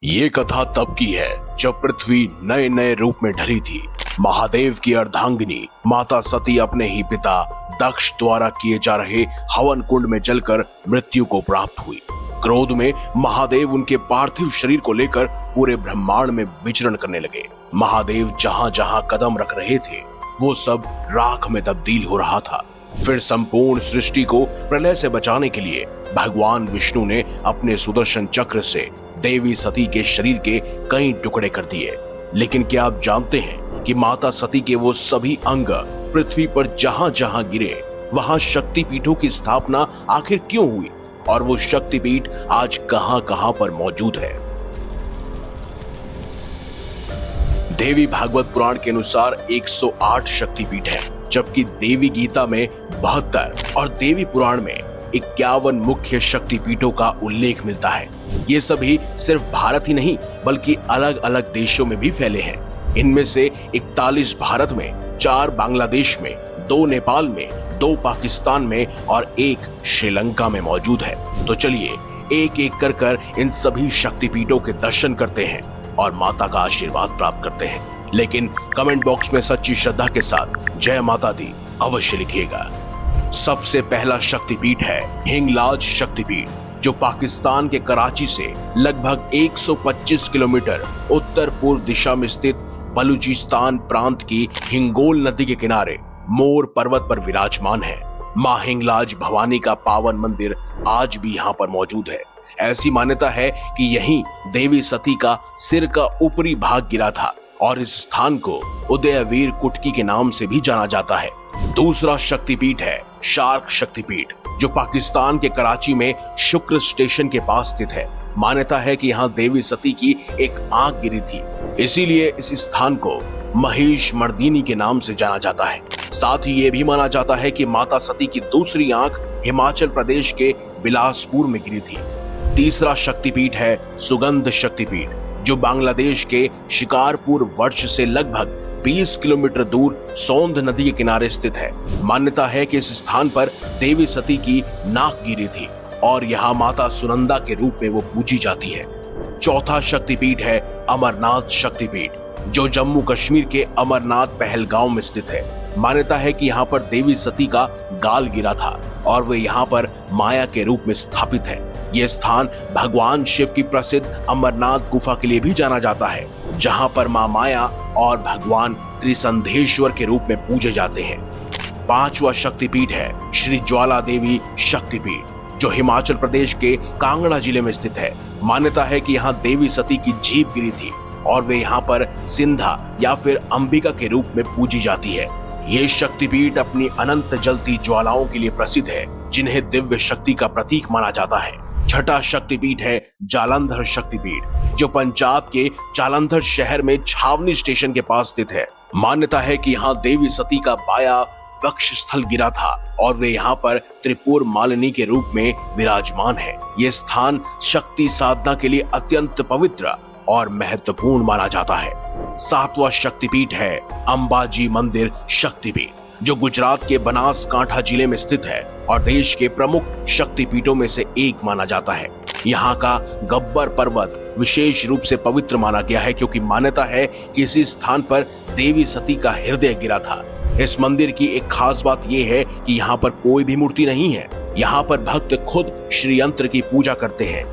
ये कथा तब की है जब पृथ्वी नए नए रूप में ढली थी। महादेव की अर्धांगिनी माता सती अपने ही पिता दक्ष द्वारा किए जा रहे हवन कुंड में जलकर मृत्यु को प्राप्त हुई। क्रोध में महादेव उनके पार्थिव शरीर को लेकर पूरे ब्रह्मांड में विचरण करने लगे। महादेव जहां जहां कदम रख रहे थे वो सब राख में तब्दील हो रहा था। फिर संपूर्ण सृष्टि को प्रलय से बचाने के लिए भगवान विष्णु ने अपने सुदर्शन चक्र से देवी सती के शरीर के कई टुकड़े कर दिए। लेकिन क्या आप जानते हैं कि माता सती के वो सभी अंग पृथ्वी पर जहां जहां गिरे वहां शक्तिपीठों की स्थापना आखिर क्यों हुई और वो शक्तिपीठ आज कहां कहां पर मौजूद है? देवी भागवत पुराण के अनुसार 108 शक्तिपीठ है, जबकि देवी गीता में 72 और देवी पुराण में 51 मुख्य शक्तिपीठों का उल्लेख मिलता है। ये सभी सिर्फ भारत ही नहीं बल्कि अलग अलग देशों में भी फैले हैं। इनमें से 41 भारत में, 4 बांग्लादेश में, 2 नेपाल में, 2 पाकिस्तान में और 1 श्रीलंका में मौजूद है। तो चलिए एक एक कर इन सभी शक्तिपीठों के दर्शन करते हैं और माता का आशीर्वाद प्राप्त करते हैं। लेकिन कमेंट बॉक्स में सच्ची श्रद्धा के साथ जय माता दी अवश्य लिखिएगा। सबसे पहला शक्तिपीठ है हिंगलाज शक्तिपीठ, जो पाकिस्तान के कराची से लगभग 125 किलोमीटर उत्तर पूर्व दिशा में स्थित बलूचिस्तान प्रांत की हिंगोल नदी के किनारे मोर पर्वत पर विराजमान है। मां हिंगलाज भवानी का पावन मंदिर आज भी यहाँ पर मौजूद है। ऐसी मान्यता है कि यहीं देवी सती का सिर का ऊपरी भाग गिरा था और इस स्थान को उदयवीर कुटकी के नाम से भी जाना जाता है। दूसरा शक्तिपीठ है शार्क शक्तिपीठ, जो पाकिस्तान के कराची में शुक्र स्टेशन के पास स्थित है। मान्यता है कि यहाँ देवी सती की एक आंख गिरी थी, इसीलिए इस स्थान को महिष मर्दिनी के नाम से जाना जाता है। साथ ही ये भी माना जाता है कि माता सती की दूसरी आंख हिमाचल प्रदेश के बिलासपुर में गिरी थी। तीसरा शक्तिपीठ है सुगंध शक्तिपीठ, जो बांग्लादेश के शिकारपुर वर्ष से लगभग 20 किलोमीटर दूर सोंध नदी के किनारे स्थित है। मान्यता है कि इस स्थान पर देवी सती की नाक गिरी थी और यहाँ माता सुनंदा के रूप में वो पूजी जाती है। चौथा शक्तिपीठ है अमरनाथ शक्तिपीठ, जो जम्मू कश्मीर के अमरनाथ पहलगांव में स्थित है। मान्यता है कि यहाँ पर देवी सती का गाल गिरा था और वे यहाँ पर माया के रूप में स्थापित है। यह स्थान भगवान शिव की प्रसिद्ध अमरनाथ गुफा के लिए भी जाना जाता है, जहां पर मां माया और भगवान त्रिसंधेश्वर के रूप में पूजे जाते हैं। पांचवा शक्तिपीठ है श्री ज्वाला देवी शक्तिपीठ, जो हिमाचल प्रदेश के कांगड़ा जिले में स्थित है। मान्यता है कि यहाँ देवी सती की जीभ गिरी थी और वे यहाँ पर सिंधा या फिर अंबिका के रूप में पूजी जाती है। ये शक्तिपीठ अपनी अनंत जलती ज्वालाओं के लिए प्रसिद्ध है, जिन्हें दिव्य शक्ति का प्रतीक माना जाता है। छठा शक्तिपीठ है जालंधर शक्तिपीठ, जो पंजाब के जालंधर शहर में छावनी स्टेशन के पास स्थित है। मान्यता है कि यहाँ देवी सती का बाया वक्ष स्थल गिरा था और वे यहाँ पर त्रिपुर मालिनी के रूप में विराजमान है। ये स्थान शक्ति साधना के लिए अत्यंत पवित्र और महत्वपूर्ण माना जाता है। सातवां शक्तिपीठ है अंबाजी मंदिर शक्तिपीठ, जो गुजरात के बनासकांठा जिले में स्थित है और देश के प्रमुख शक्तिपीठों में से एक माना जाता है। यहाँ का गब्बर पर्वत विशेष रूप से पवित्र माना गया है, क्योंकि मान्यता है कि इसी स्थान पर देवी सती का हृदय गिरा था। इस मंदिर की एक खास बात यह है कि यहाँ पर कोई भी मूर्ति नहीं है। यहाँ पर भक्त खुद श्री यंत्र की पूजा करते हैं।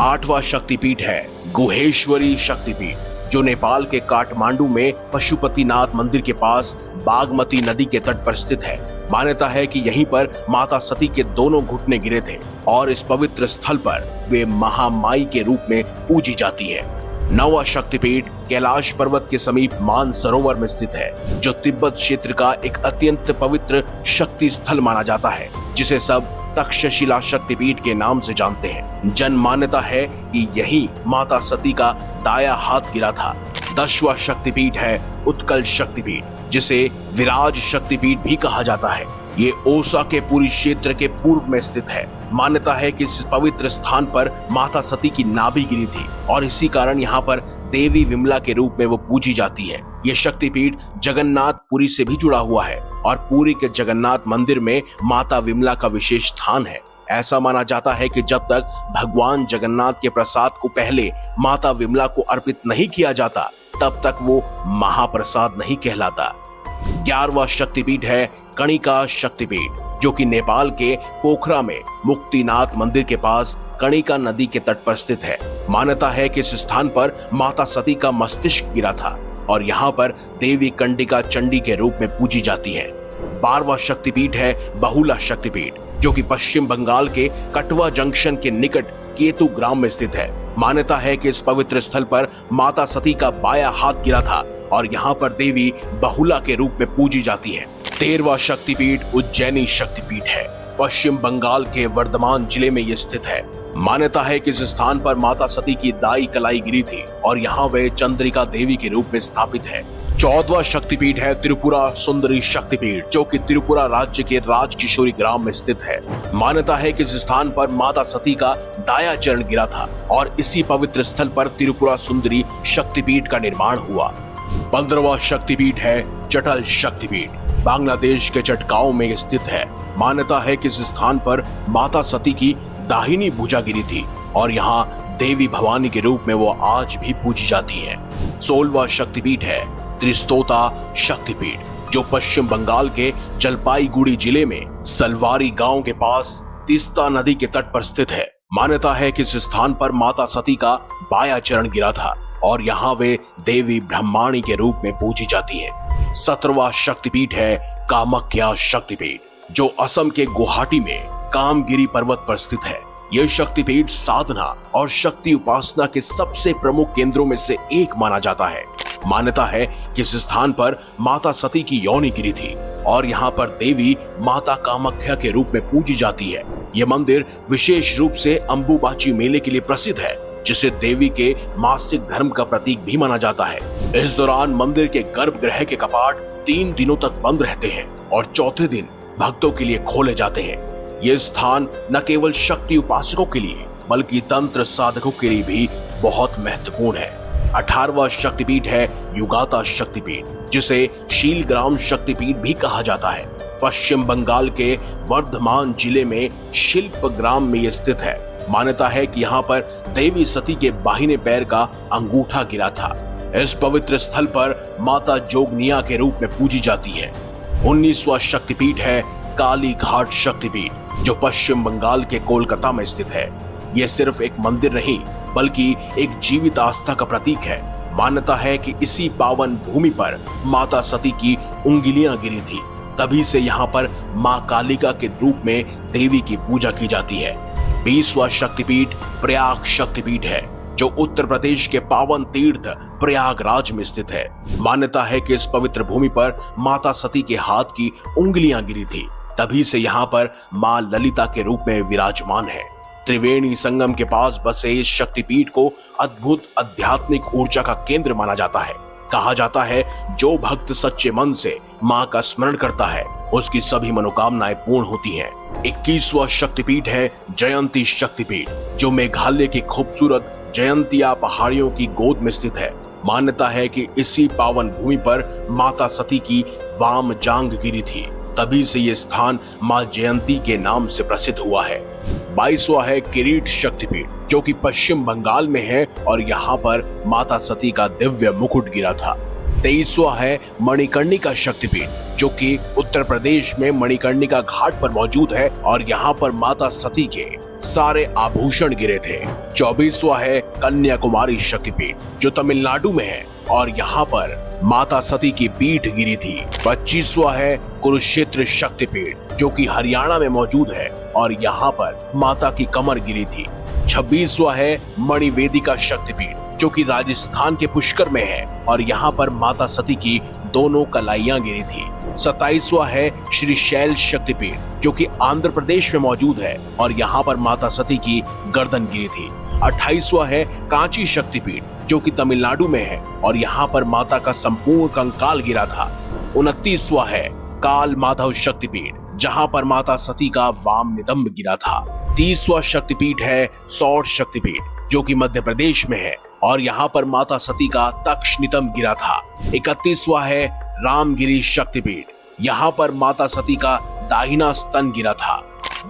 आठवां शक्तिपीठ है गुहेश्वरी शक्तिपीठ, जो नेपाल के काठमांडू में पशुपतिनाथ मंदिर के पास बागमती नदी के तट पर स्थित है। मान्यता है कि यहीं पर माता सती के दोनों घुटने गिरे थे और इस पवित्र स्थल पर वे महामाई के रूप में पूजी जाती है। नौवां शक्तिपीठ कैलाश पर्वत के समीप मानसरोवर में स्थित है, जो तिब्बत क्षेत्र का एक अत्यंत पवित्र शक्ति स्थल माना जाता है, जिसे सब तक्षशिला शक्तिपीठ के नाम से जानते हैं। जन मान्यता है कि यही माता सती का दाया हाथ गिरा था। 10वां शक्तिपीठ है उत्कल शक्तिपीठ, जिसे विराज शक्तिपीठ भी कहा जाता है। ये ओसा के पूरी क्षेत्र के पूर्व में स्थित है। मान्यता है कि इस पवित्र स्थान पर माता सती की नाभि गिरी थी और इसी कारण यहाँ पर देवी विमला के रूप में वो पूजी जाती है। ये शक्तिपीठ जगन्नाथपुरी से भी जुड़ा हुआ है और पुरी के जगन्नाथ मंदिर में माता विमला का विशेष स्थान है। ऐसा माना जाता है कि जब तक भगवान जगन्नाथ के प्रसाद को पहले माता विमला को अर्पित नहीं किया जाता तब तक वो महाप्रसाद नहीं कहलाता। 11वां शक्तिपीठ है कणिका शक्तिपीठ, जो कि नेपाल के पोखरा में मुक्तिनाथ मंदिर के पास कणिका नदी के तट पर स्थित है। मान्यता है कि इस स्थान पर माता सती का मस्तिष्क गिरा था और यहाँ पर देवी कंडिका चंडी के रूप में पूजी जाती है। 12वां शक्तिपीठ है बहुला शक्तिपीठ, जो कि पश्चिम बंगाल के कटवा जंक्शन के निकट केतु ग्राम में स्थित है। मान्यता है कि इस पवित्र स्थल पर माता सती का बायां हाथ गिरा था और यहाँ पर देवी बहुला के रूप में पूजी जाती है। 13वां शक्तिपीठ उज्जैनी शक्तिपीठ है, पश्चिम बंगाल के वर्धमान जिले में यह स्थित है। मान्यता है कि इस स्थान पर माता सती की दाई कलाई गिरी थी और यहाँ वे चंद्रिका देवी के रूप में स्थापित है। 14वां शक्तिपीठ है त्रिपुरा सुंदरी शक्तिपीठ, जो कि त्रिपुरा राज्य के राजकिशोरी ग्राम में स्थित है। मान्यता है कि इस स्थान पर माता सती का दाया चरण गिरा था और इसी पवित्र स्थल पर त्रिपुरा सुंदरी शक्तिपीठ का निर्माण हुआ। 15वां शक्तिपीठ है चटल शक्तिपीठ, बांग्लादेश के चटगांव में स्थित है। मान्यता है कि इस स्थान पर माता सती की दाहिनी भुजा गिरी थी और यहाँ देवी भवानी के रूप में वो आज भी पूजी जाती है। 16वां शक्तिपीठ है त्रिस्तोता शक्तिपीठ, जो पश्चिम बंगाल के जलपाईगुड़ी जिले में सलवारी गांव के पास तीस्ता नदी के तट पर स्थित है। मान्यता है कि इस स्थान पर माता सती का बायां चरण गिरा था और यहाँ वे देवी ब्रह्माणी के रूप में पूजी जाती है। 17वां शक्तिपीठ है कामाख्या शक्तिपीठ, जो असम के गुवाहाटी में कामगिरी पर्वत पर स्थित है। यह शक्तिपीठ साधना और शक्ति उपासना के सबसे प्रमुख केंद्रों में से एक माना जाता है। मान्यता है कि इस स्थान पर माता सती की योनि गिरी थी और यहाँ पर देवी माता कामाख्या के रूप में पूजी जाती है। यह मंदिर विशेष रूप से अंबुबाची मेले के लिए प्रसिद्ध है, जिसे देवी के मासिक धर्म का प्रतीक भी माना जाता है। इस दौरान मंदिर के गर्भगृह के कपाट 3 दिनों तक बंद रहते हैं और चौथे दिन भक्तों के लिए खोले जाते हैं। ये स्थान न केवल शक्ति उपासकों के लिए बल्कि तंत्र साधकों के लिए भी बहुत महत्वपूर्ण है। 18वां शक्तिपीठ है युगाता शक्तिपीठ, जिसे शीलग्राम शक्तिपीठ भी कहा जाता है। पश्चिम बंगाल के वर्धमान जिले में शिल्प ग्राम में यह स्थित है। मान्यता है कि यहाँ पर देवी सती के बाहिने पैर का अंगूठा गिरा था। इस पवित्र स्थल पर माता जोगनिया के रूप में पूजी जाती है। 19वां शक्तिपीठ है काली घाट शक्तिपीठ, जो पश्चिम बंगाल के कोलकाता में स्थित है। यह सिर्फ एक मंदिर नहीं बल्कि एक जीवित आस्था का प्रतीक है। मान्यता है कि इसी पावन भूमि पर माता सती की उंगलियां गिरी थी, तभी से यहाँ पर मां कालिका के रूप में देवी की पूजा की जाती है। 20वां शक्तिपीठ प्रयाग शक्तिपीठ है, जो उत्तर प्रदेश के पावन तीर्थ प्रयागराज में स्थित है। मान्यता है कि इस पवित्र भूमि पर माता सती के हाथ की उंगलियां गिरी थी, तभी से यहाँ पर मां ललिता के रूप में विराजमान है। त्रिवेणी संगम के पास बसे इस शक्तिपीठ को अद्भुत आध्यात्मिक ऊर्जा का केंद्र माना जाता है। कहा जाता है जो भक्त सच्चे मन से मां का स्मरण करता है उसकी सभी मनोकामनाएं पूर्ण होती हैं। 21वां शक्तिपीठ है जयंती शक्तिपीठ, जो मेघालय की खूबसूरत जयंतिया पहाड़ियों की गोद में स्थित है। मान्यता है कि इसी पावन भूमि पर माता सती की वाम जांग गिरी थी, तभी से ये स्थान मां जयंती के नाम से प्रसिद्ध हुआ है। 22वां है किरीट शक्तिपीठ, जो कि पश्चिम बंगाल में है और यहाँ पर माता सती का दिव्य मुकुट गिरा था। 23वां है मणिकर्णिका शक्तिपीठ, जो कि उत्तर प्रदेश में मणिकर्णिका घाट पर मौजूद है और यहाँ पर माता सती के सारे आभूषण गिरे थे। 24वां है कन्याकुमारी शक्तिपीठ, जो तमिलनाडु में है और यहाँ पर माता सती की पीठ गिरी थी। 25वां है कुरुक्षेत्र शक्तिपीठ, जो कि हरियाणा में मौजूद है और यहाँ पर माता की कमर गिरी थी। 26वां है मणिवेदिका शक्तिपीठ, जो कि राजस्थान के पुष्कर में है और यहाँ पर माता सती की दोनों कलाइयां गिरी थी। 27वां है श्री शैल शक्तिपीठ, जो कि आंध्र प्रदेश में मौजूद है और यहाँ पर माता सती की गर्दन गिरी थी। 28वां है कांची शक्तिपीठ, जो कि तमिलनाडु में है और यहाँ पर माता का संपूर्ण कंकाल गिरा था। 29वां है काल माधव शक्तिपीठ, जहाँ पर माता सती का वाम नितंब गिरा था। 30वां शक्तिपीठ है सौर शक्तिपीठ, जो कि मध्य प्रदेश में है और यहाँ पर माता सती का तक्ष नितंब गिरा था। 31वां है रामगिरी शक्तिपीठ, यहाँ पर माता सती का दाहिना स्तन गिरा था।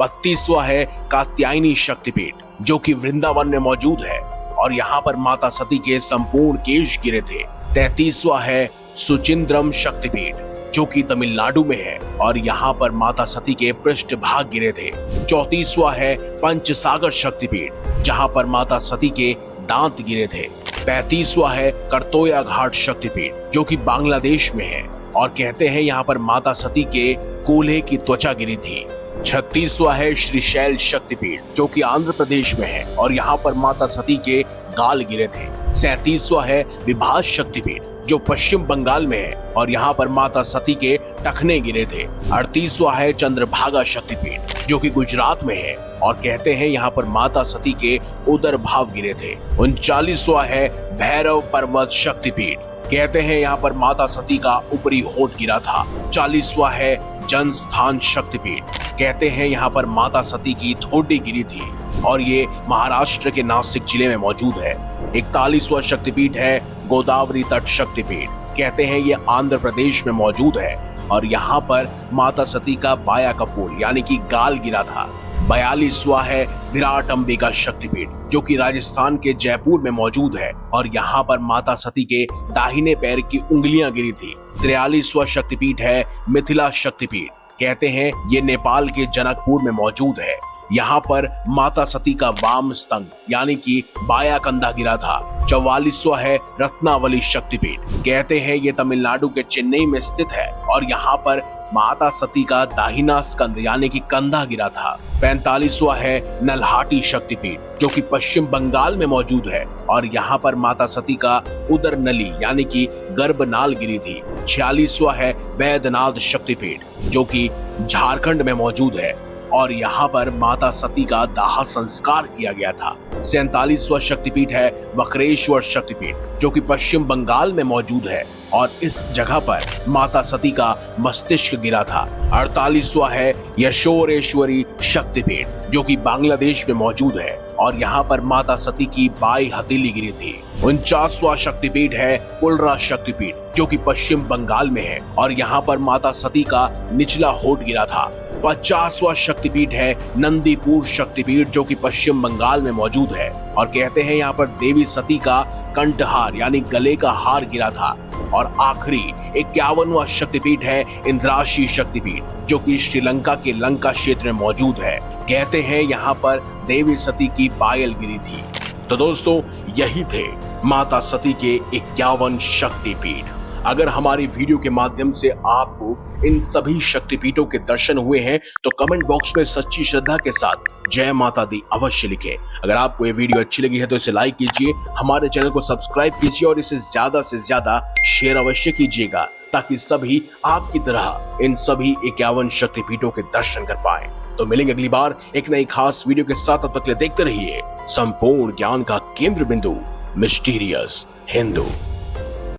32वां है कात्यायनी शक्तिपीठ जो कि वृंदावन में मौजूद है और यहाँ पर माता सती के संपूर्ण केश गिरे थे। 33वां है सुचिंद्रम शक्तिपीठ जो कि तमिलनाडु में है और यहाँ पर माता सती के पृष्ठ भाग गिरे थे। 34वां है पंचसागर शक्तिपीठ जहाँ पर माता सती के दांत गिरे थे। 35वां है करतोया घाट शक्तिपीठ जो कि बांग्लादेश में है और कहते हैं यहाँ पर माता सती के कूल्हे की त्वचा गिरी थी। 36वां है श्रीशैल शक्तिपीठ जो कि आंध्र प्रदेश में है और यहाँ पर माता सती के गाल गिरे थे। 37वां है विभास शक्तिपीठ जो पश्चिम बंगाल में है और यहाँ पर माता सती के टखने गिरे थे। 38वां है चंद्रभागा शक्तिपीठ जो कि गुजरात में है और कहते हैं यहाँ पर माता सती के उदर भाव गिरे थे। 39वां है भैरव पर्वत शक्तिपीठ, कहते हैं यहाँ पर माता सती का ऊपरी होंठ गिरा था। 40वां है जनस्थान शक्तिपीठ, कहते हैं यहाँ पर माता सती की ठोडी गिरी थी और ये महाराष्ट्र के नासिक जिले में मौजूद है। 41वां शक्तिपीठ है गोदावरी तट शक्तिपीठ, कहते हैं ये आंध्र प्रदेश में मौजूद है और यहाँ पर माता सती का बाया कपूर यानी कि गाल गिरा था। 42वां है विराट अंबिका शक्तिपीठ जो कि राजस्थान के जयपुर में मौजूद है और यहाँ पर माता सती के दाहिने पैर की उंगलियां गिरी थी। 43वां शक्तिपीठ है मिथिला शक्तिपीठ, कहते हैं ये नेपाल के जनकपुर में मौजूद है। यहाँ पर माता सती का वाम स्तंभ यानी कि बाया कंधा गिरा था। 44वां है रत्नावली शक्तिपीठ, कहते हैं ये तमिलनाडु के चेन्नई में स्थित है और यहाँ पर माता सती का दाहिना स्कंध यानी कि कंधा गिरा था। 45वां है नल्हाटी शक्तिपीठ जो कि पश्चिम बंगाल में मौजूद है और यहाँ पर माता सती का उदर नली यानी कि गर्भनाल गिरी थी। 46वां है वैद्यनाथ शक्तिपीठ जो कि झारखंड में मौजूद है और यहाँ पर माता सती का दाह संस्कार किया गया था। 47वां शक्तिपीठ है वक्रेश्वर शक्तिपीठ जो कि पश्चिम बंगाल में मौजूद है और इस जगह पर माता सती का मस्तिष्क गिरा था। 48वां है यशोरेश्वरी शक्तिपीठ जो कि बांग्लादेश में मौजूद है और यहाँ पर माता सती की बाई हथेली गिरी थी। 49वां शक्तिपीठ है कुलरा शक्तिपीठ जो कि पश्चिम बंगाल में है और यहाँ पर माता सती का निचला होंठ गिरा था। 50वां शक्तिपीठ है नंदीपुर शक्तिपीठ जो कि पश्चिम बंगाल में मौजूद है और कहते हैं यहाँ पर देवी सती का कंठहार यानी गले का हार गिरा था। और आखिरी 51वां शक्तिपीठ है इंद्राशी शक्तिपीठ जो कि श्रीलंका के लंका क्षेत्र में मौजूद है, कहते हैं यहाँ पर देवी सती की पायल गिरी थी। तो दोस्तों यही थे माता सती के 51 शक्तिपीठ। अगर हमारी वीडियो के माध्यम से आपको इन सभी शक्तिपीठों के दर्शन हुए हैं तो कमेंट बॉक्स में सच्ची श्रद्धा के साथ जय माता दी अवश्य लिखें। अगर आपको ये वीडियो अच्छी लगी है तो इसे लाइक कीजिए, हमारे चैनल को सब्सक्राइब कीजिए और इसे ज्यादा से ज्यादा शेयर अवश्य कीजिएगा ताकि सभी आपकी तरह इन सभी 51 शक्तिपीठों के दर्शन कर पाए। तो मिलेंगे अगली बार एक नई खास वीडियो के साथ, तब तक देखते रहिए संपूर्ण ज्ञान का केंद्र बिंदु मिस्टीरियस हिंदू।